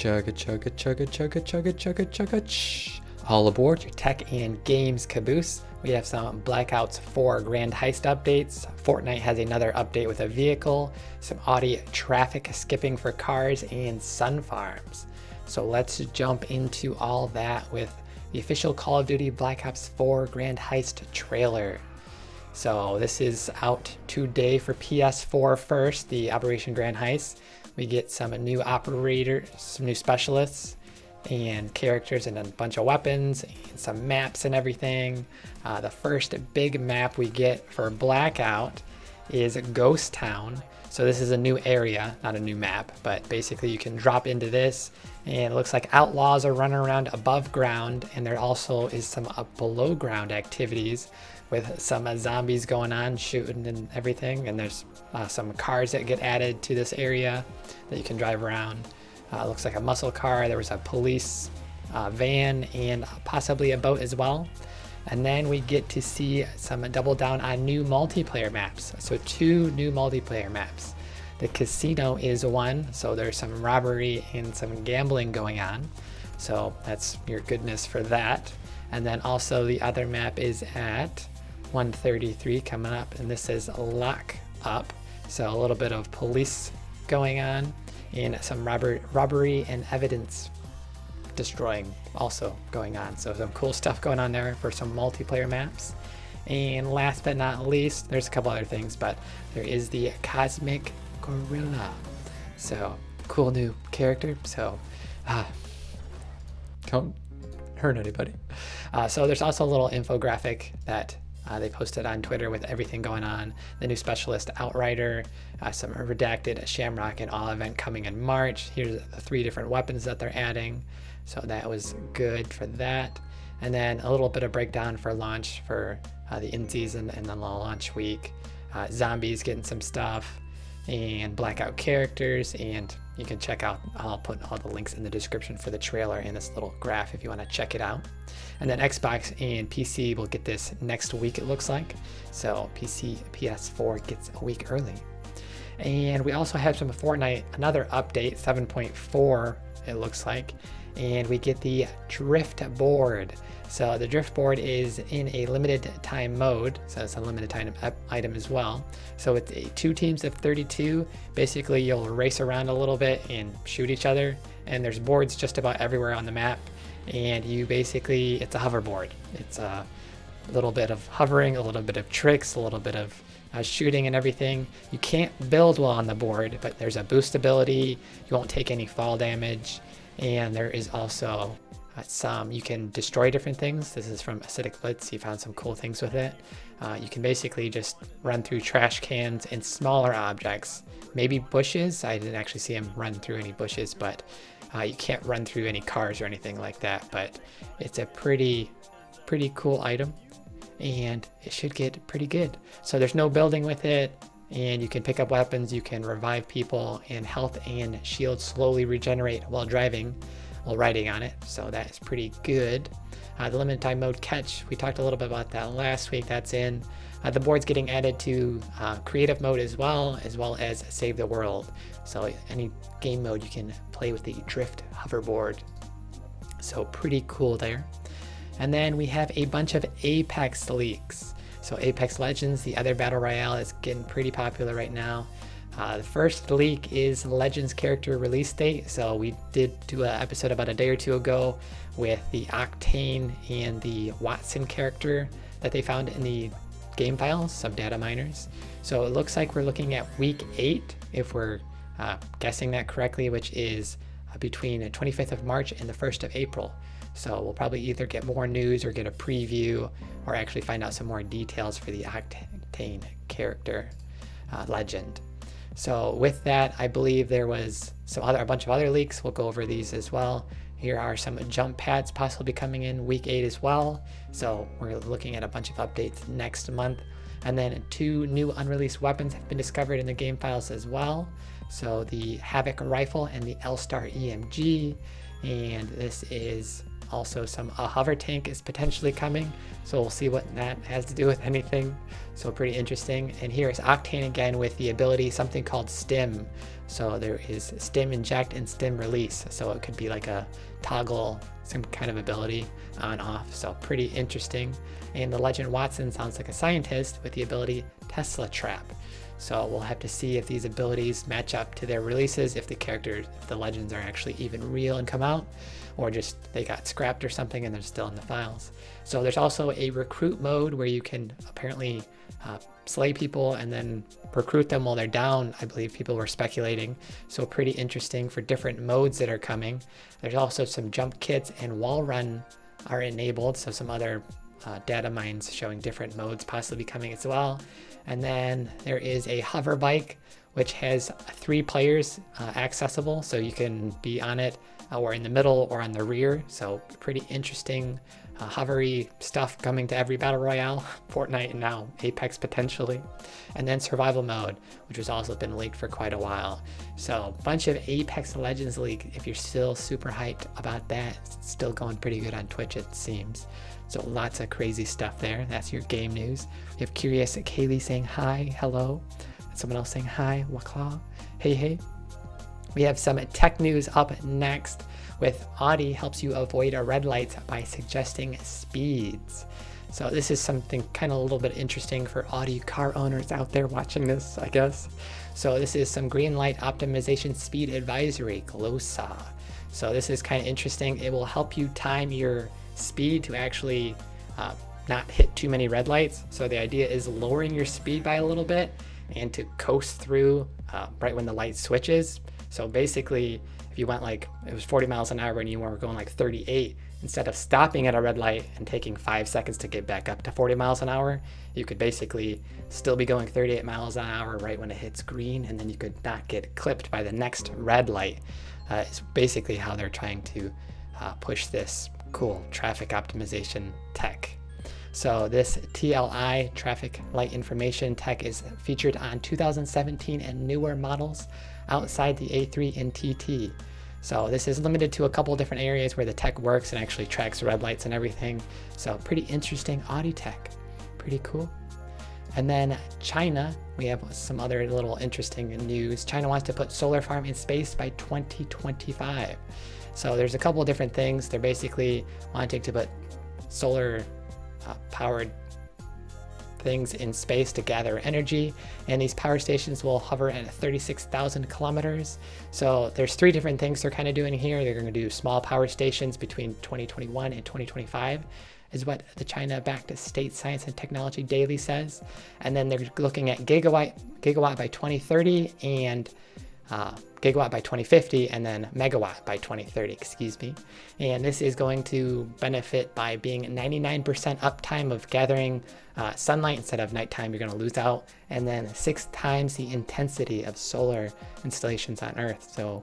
Chugga chugga chugga chugga chugga chugga chugga ch. All aboard your tech and games caboose. We have some Black Ops 4 Grand Heist updates. Fortnite has another update with a vehicle, some Audi traffic skipping for cars, and sun farms. So let's jump into all that with the official Call of Duty Black Ops 4 Grand Heist trailer. So this is out today for PS4 first, the Operation Grand Heist. We get some new operators, some new specialists and characters and a bunch of weapons and some maps and everything. The first big map we get for Blackout is Ghost Town. So this is a new area, not a new map, but basically you can drop into this and it looks like outlaws are running around above ground, and there also is some below ground activities with some zombies going on, shooting and everything, and there's some cars that get added to this area that you can drive around. Looks like a muscle car, there was a police van and possibly a boat as well. And then we get to see some double down on new multiplayer maps. So 2 new multiplayer maps. The casino is one, so there's some robbery and some gambling going on. So that's your goodness for that. And then also the other map is at 133 coming up, and this is Lock Up. So a little bit of police going on and some robbery and evidence destroying also going on. So some cool stuff going on there for some multiplayer maps. And last but not least, there's a couple other things, but there is the Cosmic Gorilla. So cool new character. So don't hurt anybody. So there's also a little infographic that they posted on Twitter with everything going on. The new specialist Outrider, some redacted Shamrock and all event coming in March. Here's the 3 different weapons that they're adding. So that was good for that. And then a little bit of breakdown for launch for the in-season and then the launch week. Zombies getting some stuff and Blackout characters, and you can check out, I'll put all the links in the description for the trailer and this little graph if you want to check it out. And then Xbox and PC will get this next week, it looks like. So PS4 gets a week early. And we also have some Fortnite, another update, 7.4 it looks like. And we get the Driftboard. So the Driftboard is in a limited time mode, so it's a limited time item as well. So it's 2 teams of 32. Basically you'll race around a little bit and shoot each other, and there's boards just about everywhere on the map, and you basically, it's a hoverboard. It's a little bit of hovering, a little bit of tricks, a little bit of shooting and everything. You can't build while on the board, but there's a boost ability, you won't take any fall damage. And there is also you can destroy different things. This is from Acidic Blitz. He found some cool things with it. You can basically just run through trash cans and smaller objects, maybe bushes. I didn't actually see him run through any bushes, but you can't run through any cars or anything like that. But it's a pretty cool item, and it should get pretty good. So there's no building with it, and you can pick up weapons, you can revive people, and health and shield slowly regenerate while riding on it. So that is pretty good. The limited time mode catch, we talked a little bit about that last week. That's in. The board's getting added to creative mode as well as save the world. So any game mode you can play with the Drift hoverboard. So pretty cool there. And then we have a bunch of Apex leaks. So Apex Legends, the other battle royale, is getting pretty popular right now. The first leak is Legends character release date. So we did do an episode about a day or 2 ago with the Octane and the Watson character that they found in the game files, some data miners. So it looks like we're looking at week 8, if we're guessing that correctly, which is between the 25th of March and the 1st of April. So we'll probably either get more news or get a preview or actually find out some more details for the Octane character legend. So with that, I believe there was a bunch of other leaks. We'll go over these as well. Here are some jump pads possibly coming in week 8 as well. So we're looking at a bunch of updates next month. And then 2 new unreleased weapons have been discovered in the game files as well. So the Havoc rifle and the L-Star EMG. And this is also a hover tank is potentially coming. So we'll see what that has to do with anything. So pretty interesting. And here is Octane again with the ability, something called stim. So there is stim inject and stim release. So it could be like a toggle, some kind of ability on off. So pretty interesting. And the Legend Watson sounds like a scientist with the ability Tesla trap. So we'll have to see if these abilities match up to their releases, if the legends are actually even real and come out, or just they got scrapped or something and they're still in the files. So there's also a recruit mode where you can apparently slay people and then recruit them while they're down. I believe people were speculating. So pretty interesting for different modes that are coming. There's also some jump kits and wall run are enabled. So some other data mines showing different modes possibly coming as well. And then there is a hover bike, which has 3 players accessible. So you can be on it or in the middle or on the rear. So pretty interesting hovery stuff coming to every battle royale, Fortnite and now Apex potentially. And then survival mode, which has also been leaked for quite a while. So a bunch of Apex Legends leak. If you're still super hyped about that, it's still going pretty good on Twitch it seems. So lots of crazy stuff there. That's your game news. We have Curious Kaylee saying hi, hello. And someone else saying hi, Wakla, hey, hey. We have some tech news up next with Audi helps you avoid a red light by suggesting speeds. So this is something kind of a little bit interesting for Audi car owners out there watching this, I guess. So this is some green light optimization speed advisory, GLOSA. So this is kind of interesting. It will help you time your speed to actually not hit too many red lights. So the idea is lowering your speed by a little bit and to coast through right when the light switches. So basically, if you went like, it was 40 miles an hour and you were going like 38, instead of stopping at a red light and taking 5 seconds to get back up to 40 miles an hour, you could basically still be going 38 miles an hour right when it hits green, and then you could not get clipped by the next red light. It's basically how they're trying to push this cool traffic optimization tech. So this TLI, traffic light information tech, is featured on 2017 and newer models outside the A3 and TT. So this is limited to a couple different areas where the tech works and actually tracks red lights and everything. So pretty interesting Audi tech, pretty cool. And then China, we have some other little interesting news. China wants to put solar farm in space by 2025. So there's a couple of different things. They're basically wanting to put solar powered things in space to gather energy, and these power stations will hover at 36,000 kilometers. So there's 3 different things they're kind of doing here. They're going to do small power stations between 2021 and 2025 is what the China-backed State Science and Technology Daily says. And then they're looking at gigawatt by 2030 and gigawatt by 2050, and then megawatt by 2030, excuse me. And this is going to benefit by being 99% uptime of gathering sunlight instead of nighttime. You're going to lose out, and then 6 times the intensity of solar installations on Earth. So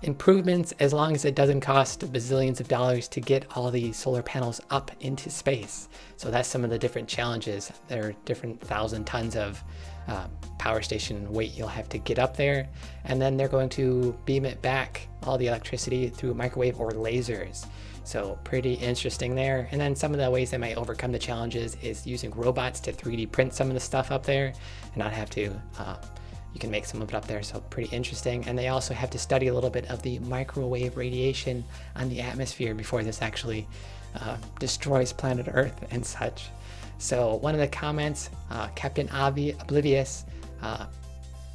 improvements as long as it doesn't cost bazillions of dollars to get all the solar panels up into space. So that's some of the different challenges. There are different 1,000 tons of power station weight you'll have to get up there, and then they're going to beam it back, all the electricity, through microwave or lasers. So pretty interesting there. And then some of the ways they might overcome the challenges is using robots to 3D print some of the stuff up there and not have to, you can make some of it up there. So pretty interesting. And they also have to study a little bit of the microwave radiation on the atmosphere before this actually destroys planet Earth and such. So one of the comments, Captain Oblivious,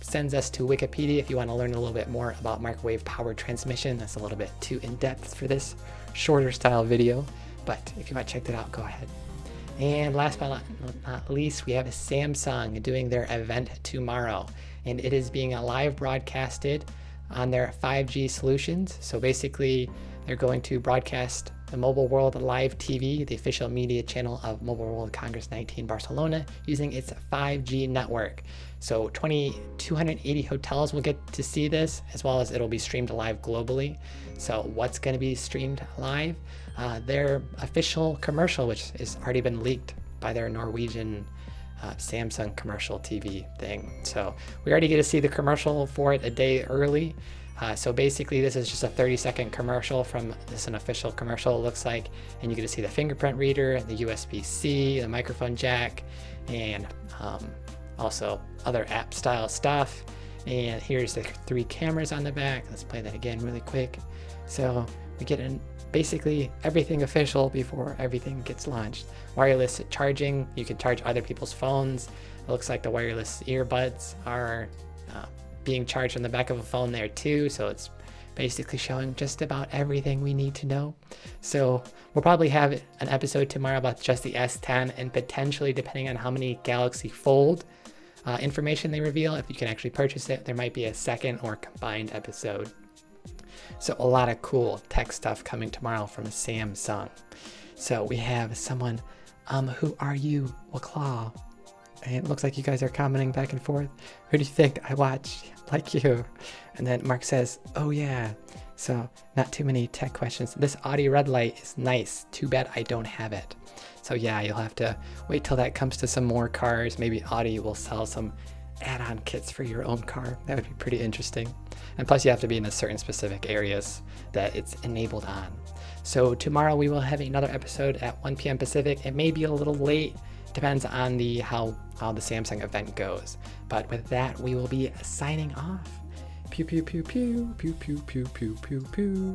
sends us to Wikipedia if you want to learn a little bit more about microwave power transmission. That's a little bit too in-depth for this shorter style video, but if you want to check that out, go ahead. And last but not least, we have Samsung doing their event tomorrow, and it is being live broadcasted on their 5G solutions. So basically, they're going to broadcast the Mobile World Live TV, the official media channel of Mobile World Congress 19 Barcelona, using its 5G network. So 280 hotels will get to see this, as well as it'll be streamed live globally. So what's going to be streamed live? Their official commercial, which has already been leaked by their Norwegian Samsung commercial TV thing. So we already get to see the commercial for it a day early. So basically this is just a 30-second commercial from this, an official commercial it looks like, and you get to see the fingerprint reader, the USB-C, the microphone jack, and also other app style stuff. And here's the 3 cameras on the back. Let's play that again really quick. So we get in basically everything official before everything gets launched. Wireless charging, you can charge other people's phones. It looks like the wireless earbuds are being charged on the back of a phone there too, so it's basically showing just about everything we need to know. So we'll probably have an episode tomorrow about just the S10, and potentially, depending on how many Galaxy Fold information they reveal, if you can actually purchase it, there might be a second or combined episode. So a lot of cool tech stuff coming tomorrow from Samsung. So we have someone, who are you, Waclaw? And it looks like you guys are commenting back and forth. Who do you think I watch like you? And then Mark says, oh yeah. So not too many tech questions. This Audi red light is nice. Too bad I don't have it. So yeah, you'll have to wait till that comes to some more cars. Maybe Audi will sell some add-on kits for your own car. That would be pretty interesting. And plus you have to be in a certain specific areas that it's enabled on. So tomorrow we will have another episode at 1 p.m. Pacific. It may be a little late. Depends on how the Samsung event goes. But with that, we will be signing off. Pew, pew, pew, pew, pew, pew, pew, pew, pew, pew.